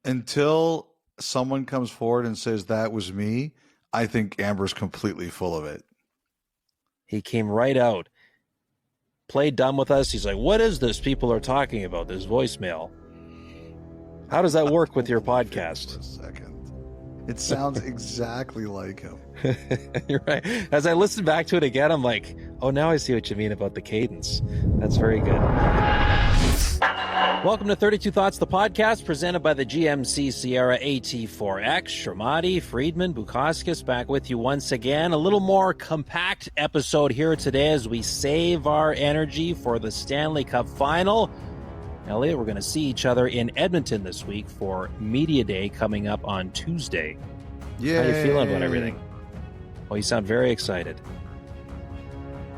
Until someone comes forward and says that was me, I think Amber's completely full of it. He came right out, played dumb with us. He's like, what is this people are talking about, this voicemail? How does that work with your podcast? For a second. It sounds exactly like him. You're right. As I listen back to it again, I'm like, oh, now I see what you mean about the cadence. That's very good. Welcome to 32 Thoughts, the podcast presented by the GMC Sierra AT4X. Shermati, Friedman, Bukauskas back with you once again. A little more compact episode here today as we save our energy for the Stanley Cup final. Elliot, we're going to see each other in Edmonton this week for Media Day coming up on Tuesday. Yay. How are you feeling about everything? Well, you sound very excited.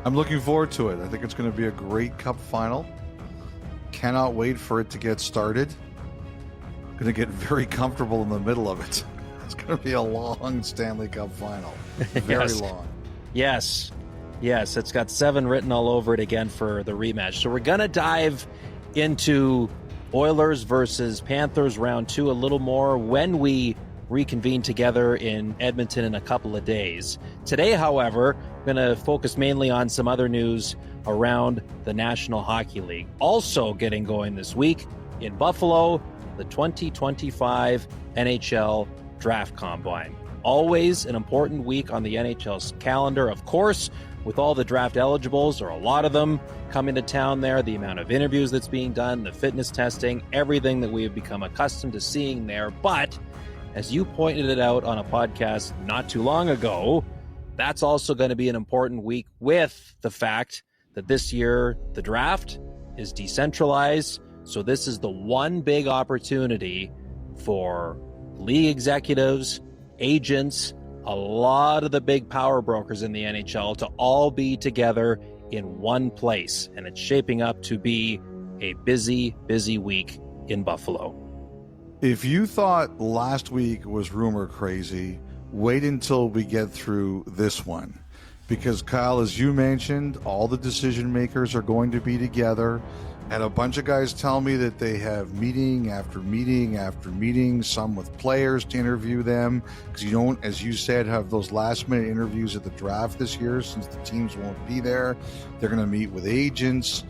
I'm looking forward to it. I think it's going to be a great Cup final. Cannot wait for it to get started. Going to get very comfortable in the middle of it. It's going to be a long Stanley Cup final. Very Yes. long. Yes. It's got 7 written all over it again for the rematch. So we're going to dive into Oilers versus Panthers round 2 a little more when we reconvene together in Edmonton in a couple of days. Today, however, I'm going to focus mainly on some other news around the National Hockey League. Also getting going this week in Buffalo, the 2025 NHL Draft Combine. Always an important week on the NHL's calendar, of course, with all the draft eligibles, or a lot of them, coming to town there, the amount of interviews that's being done, the fitness testing, everything that we have become accustomed to seeing there. But as you pointed it out on a podcast not too long ago, that's also going to be an important week with the fact that this year the draft is decentralized. So this is the one big opportunity for league executives, agents, a lot of the big power brokers in the NHL to all be together in one place. And it's shaping up to be a busy, busy week in Buffalo. If you thought last week was rumor crazy, wait until we get through this one. Because, Kyle, as you mentioned, all the decision makers are going to be together. And a bunch of guys tell me that they have meeting after meeting after meeting, some with players to interview them. Because you don't, as you said, have those last-minute interviews at the draft this year since the teams won't be there. They're going to meet with agents.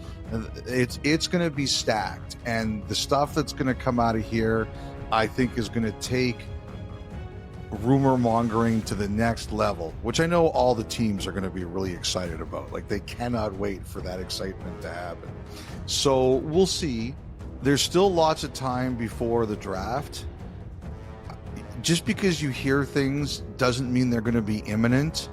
It's going to be stacked. And the stuff that's going to come out of here, I think, is going to take rumor mongering to the next level, which I know all the teams are going to be really excited about. Like, they cannot wait for that excitement to happen. So we'll see. There's still lots of time before the draft. Just because you hear things doesn't mean they're going to be imminent.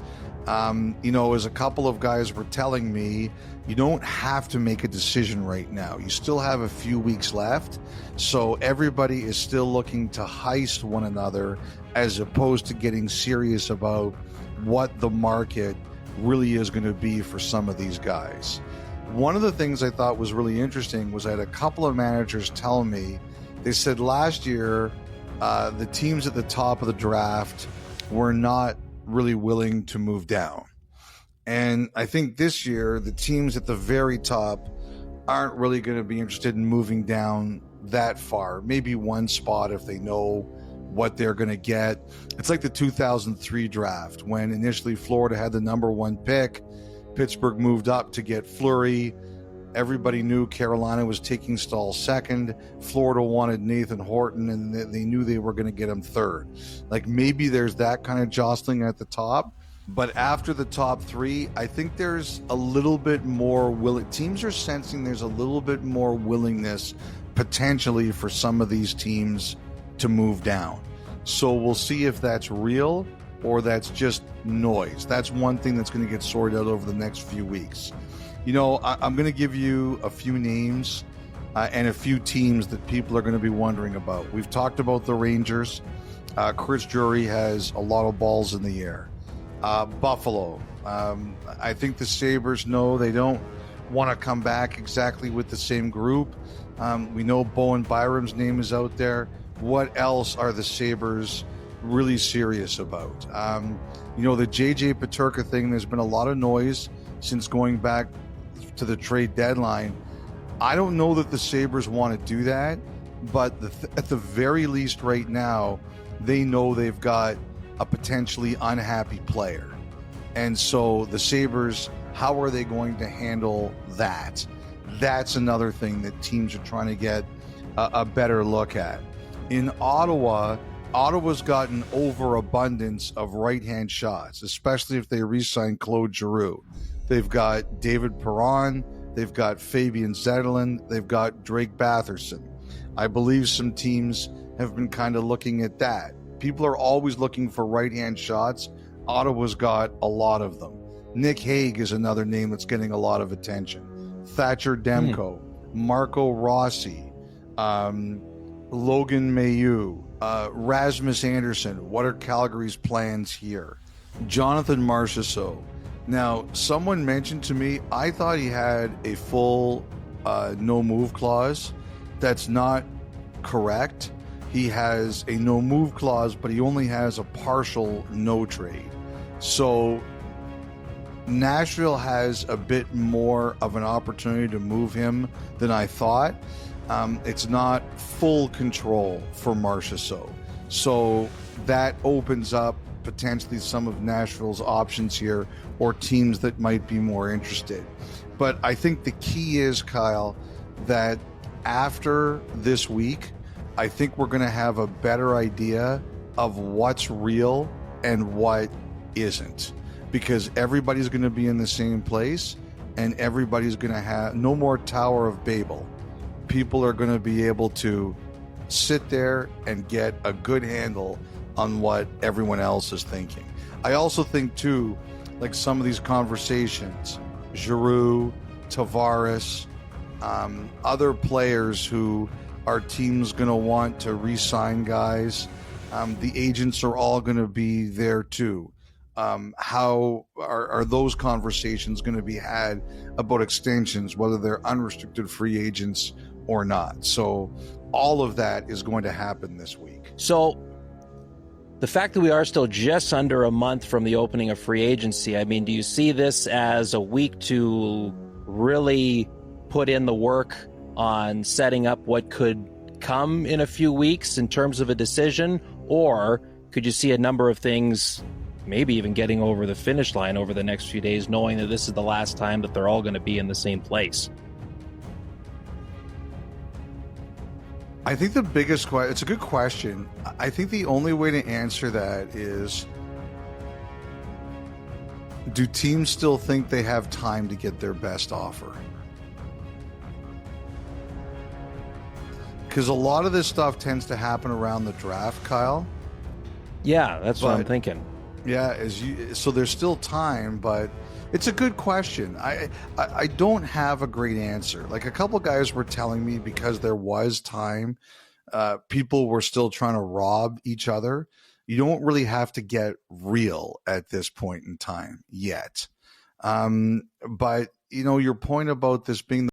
As a couple of guys were telling me, you don't have to make a decision right now. You still have a few weeks left. So everybody is still looking to heist one another as opposed to getting serious about what the market really is going to be for some of these guys. One of the things I thought was really interesting was I had a couple of managers tell me, they said last year, the teams at the top of the draft were not really willing to move down. And I think this year, the teams at the very top aren't really going to be interested in moving down that far. Maybe one spot if they know what they're going to get. It's like the 2003 draft when initially Florida had the number 1 pick. Pittsburgh moved up to get Fleury. Everybody knew Carolina was taking Stahl second. Florida wanted Nathan Horton, and they knew they were going to get him third. Like, maybe there's that kind of jostling at the top. But after the top 3, I think there's a little bit more teams are sensing there's a little bit more willingness potentially for some of these teams to move down. So we'll see if that's real or that's just noise. That's one thing that's going to get sorted out over the next few weeks. I'm going to give you a few names and a few teams that people are going to be wondering about. We've talked about the Rangers. Chris Drury has a lot of balls in the air. Buffalo. I think the Sabres know they don't want to come back exactly with the same group. We know Bowen Byram's name is out there. What else are the Sabres really serious about? The JJ Peterka thing, there's been a lot of noise since going back to the trade deadline. I don't know that the Sabres want to do that. but at the very least right now, they know they've got a potentially unhappy player. And so the Sabres, how are they going to handle that? That's another thing that teams are trying to get a better look at. In Ottawa, Ottawa's got an overabundance of right-hand shots, especially if they re-sign Claude Giroux. They've got David Perron, they've got Fabian Zetterlund, they've got Drake Batherson. I believe some teams have been kind of looking at that. People are always looking for right-hand shots. Ottawa's got a lot of them. Nick Hague is another name that's getting a lot of attention. Thatcher Demko, Marco Rossi, Logan Mailloux, Rasmus Anderson. What are Calgary's plans here? Jonathan Marchessault. Now, someone mentioned to me, I thought he had a full no-move clause. That's not correct. He has a no-move clause, but he only has a partial no-trade. So Nashville has a bit more of an opportunity to move him than I thought. It's not full control for Marchessault. So that opens up potentially some of Nashville's options here, or teams that might be more interested. But I think the key is, Kyle, that after this week, I think we're going to have a better idea of what's real and what isn't, because everybody's going to be in the same place and everybody's going to have no more Tower of Babel. People are going to be able to sit there and get a good handle on what everyone else is thinking. I also think too, like some of these conversations, Giroux, Tavares, other players who are teams going to want to re-sign guys, the agents are all going to be there too. How are those conversations going to be had about extensions, whether they're unrestricted free agents or not? So all of that is going to happen this week. So the fact that we are still just under a month from the opening of free agency, I mean, do you see this as a week to really put in the work on setting up what could come in a few weeks in terms of a decision? Or could you see a number of things maybe even getting over the finish line over the next few days, knowing that this is the last time that they're all going to be in the same place? I think the biggest question, it's a good question. I think the only way to answer that is, do teams still think they have time to get their best offer? Because a lot of this stuff tends to happen around the draft, Kyle. Yeah, that's what I'm thinking. Yeah, so there's still time, but it's a good question. I don't have a great answer. Like a couple guys were telling me, because there was time, people were still trying to rob each other. You don't really have to get real at this point in time yet. But, you know, your point about this being